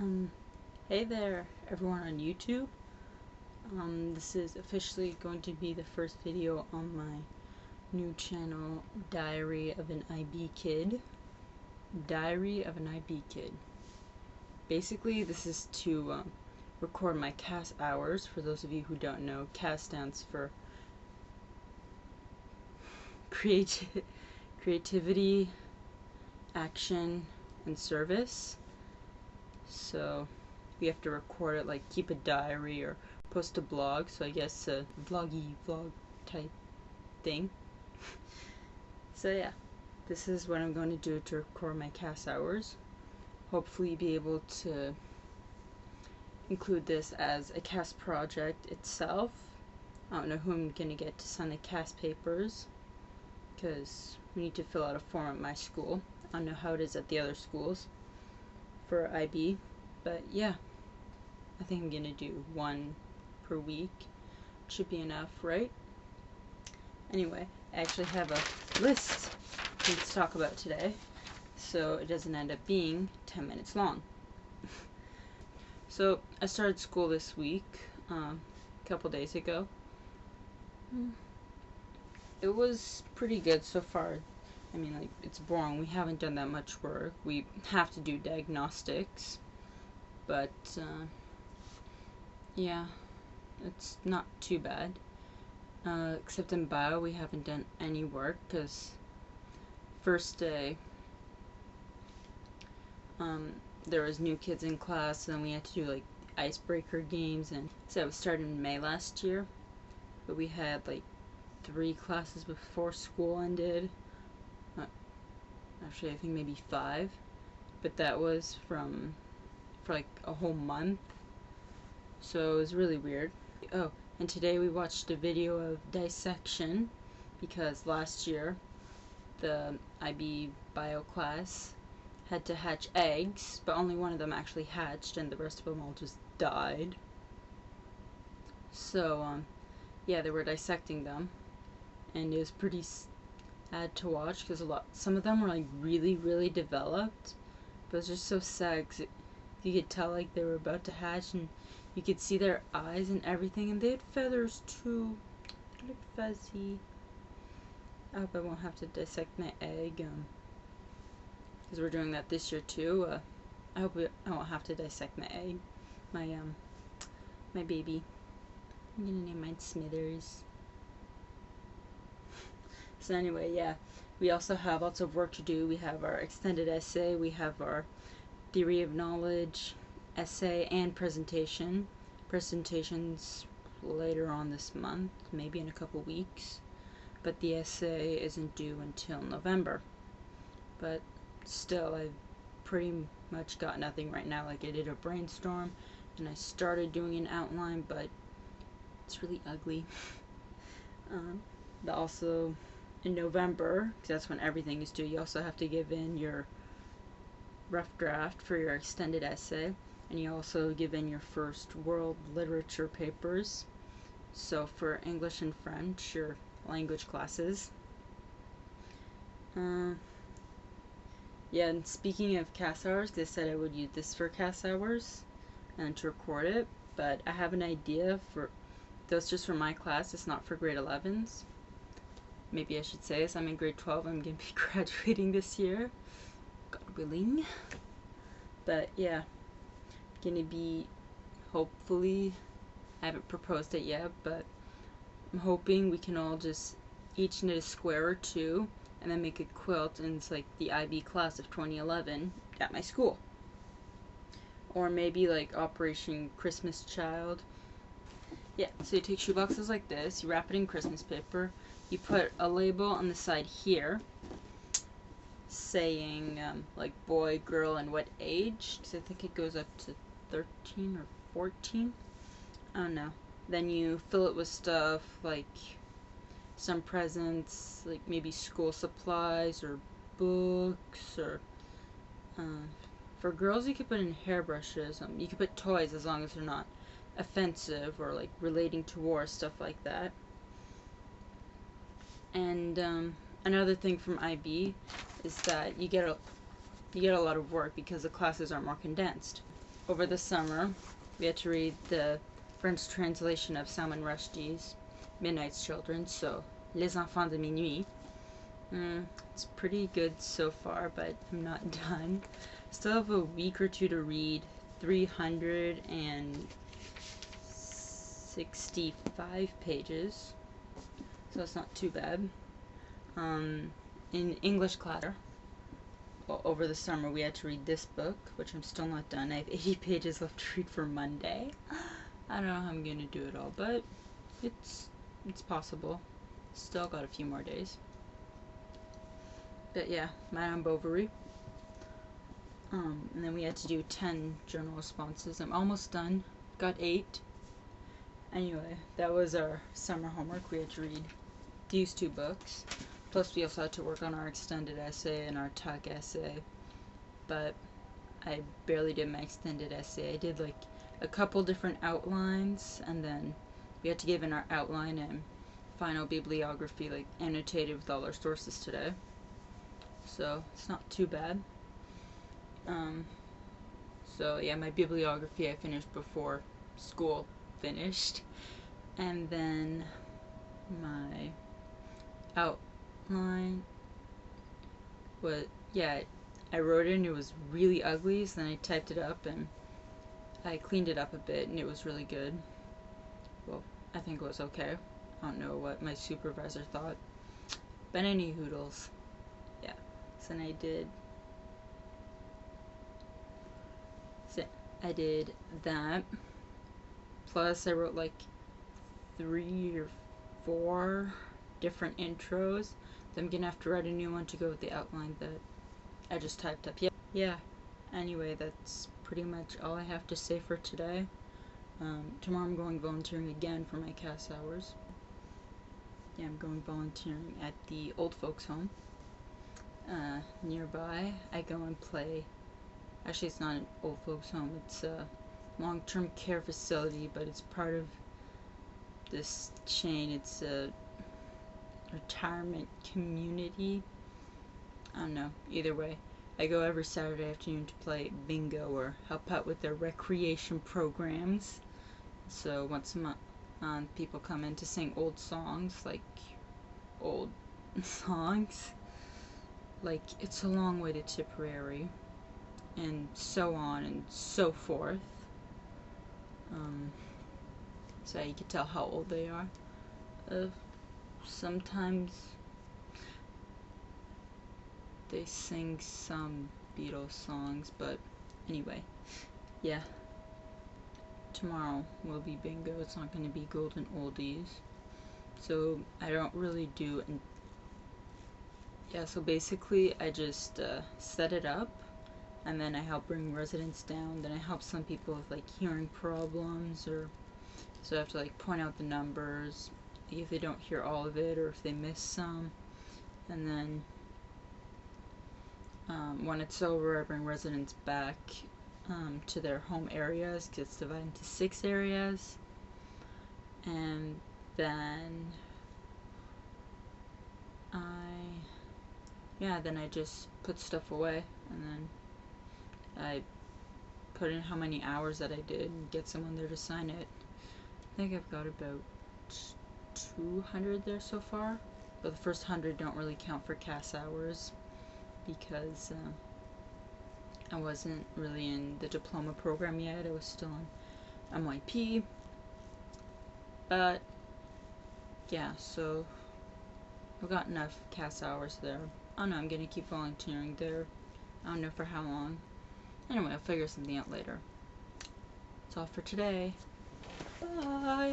Um, hey there, everyone on YouTube. This is officially going to be the first video on my new channel, Diary of an IB Kid. Diary of an IB Kid. Basically, this is to record my CAS hours. For those of you who don't know, CAS stands for Creativity, Action, and Service. So we have to record it, like keep a diary or post a blog, so I guess a vlog type thing. So yeah, this is what I'm going to do to record my CAS hours. Hopefully be able to include this as a CAS project itself. I don't know who I'm going to get to sign the CAS papers, because we need to fill out a form at my school. I don't know how it is at the other schools for IB, but yeah, I think I'm gonna do one per week. Should be enough, right? Anyway, I actually have a list to talk about today, so it doesn't end up being 10 minutes long. So I started school this week, a couple days ago. It was pretty good so far. I mean, like, it's boring. We haven't done that much work. We have to do diagnostics, but yeah, it's not too bad. Except in bio, we haven't done any work, because first day, there was new kids in class, and then we had to do like icebreaker games, and so it started in May last year, but we had like 3 classes before school ended. Actually, I think maybe 5, but that was for like a whole month, so it was really weird. Oh, and today we watched a video of dissection, because last year the IB bio class had to hatch eggs, but only one of them actually hatched and the rest of them all just died. So yeah, they were dissecting them, and it was pretty sad to watch, because some of them were like really developed, but it was just so sad, because you could tell like they were about to hatch, and you could see their eyes and everything, and they had feathers too. They looked fuzzy. I hope I won't have to dissect my egg, because we're doing that this year too. I hope I won't have to dissect my egg, my baby. I'm gonna name mine Smithers. So anyway, yeah, we also have lots of work to do. We have our extended essay, we have our theory of knowledge essay, and presentation. Presentation's later on this month, maybe in a couple weeks, but the essay isn't due until November. But still, I've pretty much got nothing right now. Like, I did a brainstorm and I started doing an outline, but it's really ugly. But also in November, because that's when everything is due, you also have to give in your rough draft for your extended essay, and you also give in your first world literature papers. So for English and French, your language classes. Yeah, and speaking of CAS hours, they said I would use this for CAS hours and to record it, but I have an idea for those just for my class. It's not for grade 11s. Maybe I should say this, I'm in grade 12, I'm going to be graduating this year, God willing. But yeah, going to be, hopefully, I haven't proposed it yet, but I'm hoping we can all just each knit a square or 2 and then make a quilt, and it's like the IB class of 2011 at my school. Or maybe like Operation Christmas Child. Yeah, so you take shoeboxes like this, you wrap it in Christmas paper, you put a label on the side here saying like boy, girl, and what age, because I think it goes up to 13 or 14. I don't know. Then you fill it with stuff like some presents, like maybe school supplies or books, or for girls you could put in hairbrushes. You could put toys as long as they're not offensive or like relating to war, stuff like that. And another thing from IB is that you get a lot of work because the classes are more condensed. over the summer, we had to read the French translation of Salman Rushdie's Midnight's Children, so Les Enfants de Minuit. It's pretty good so far, but I'm not done. Still have a week or two to read 365 pages, so it's not too bad. In English class, over the summer, we had to read this book, which I'm still not done. I have 80 pages left to read for Monday. I don't know how I'm gonna do it all, but it's possible. Still got a few more days. But yeah, Madame Bovary. And then we had to do 10 journal responses. I'm almost done. Got 8. Anyway, that was our summer homework. We had to read these 2 books. Plus we also had to work on our extended essay and our tuck essay. But I barely did my extended essay. I did like a couple different outlines, and then we had to give in our outline and final bibliography, like annotated with all our sources today. So it's not too bad. So yeah, my bibliography I finished before school finished, and then my outline was, yeah, I wrote it and it was really ugly, so then I typed it up and I cleaned it up a bit and it was really good. Well, I think it was okay. I don't know what my supervisor thought, but any hoodles. Yeah, so then I did that, plus I wrote like 3 or 4 different intros. So I'm gonna have to write a new one to go with the outline that I just typed up. Yeah. Anyway, that's pretty much all I have to say for today. Tomorrow I'm going volunteering again for my CAS hours. Yeah, I'm going volunteering at the old folks home nearby. I go and play. Actually, it's not an old folks home. It's a long-term care facility, but it's part of this chain. It's a retirement community. I don't know. Either way, I go every Saturday afternoon to play bingo or help out with their recreation programs. So once a month, people come in to sing old songs, like old songs, like It's a Long Way to Tipperary, and so on and so forth. So you can tell how old they are. Sometimes they sing some Beatles songs, but anyway, yeah. Tomorrow will be bingo. It's not going to be golden oldies. So I don't really do. Yeah, so basically I just set it up, and then I help bring residents down. Then I help some people with like hearing problems, or so I have to like point out the numbers if they don't hear all of it or if they miss some. And then when it's over, I bring residents back to their home areas, because it's divided into 6 areas. And then I just put stuff away, and then I put in how many hours that I did and get someone there to sign it. I think I've got about 200 there so far, but the first 100 don't really count for CAS hours because I wasn't really in the diploma program yet. I was still on MYP. But yeah, so I've got enough CAS hours there. I don't know, I'm gonna keep volunteering there. I don't know for how long. Anyway, I'll figure something out later. That's all for today. Bye!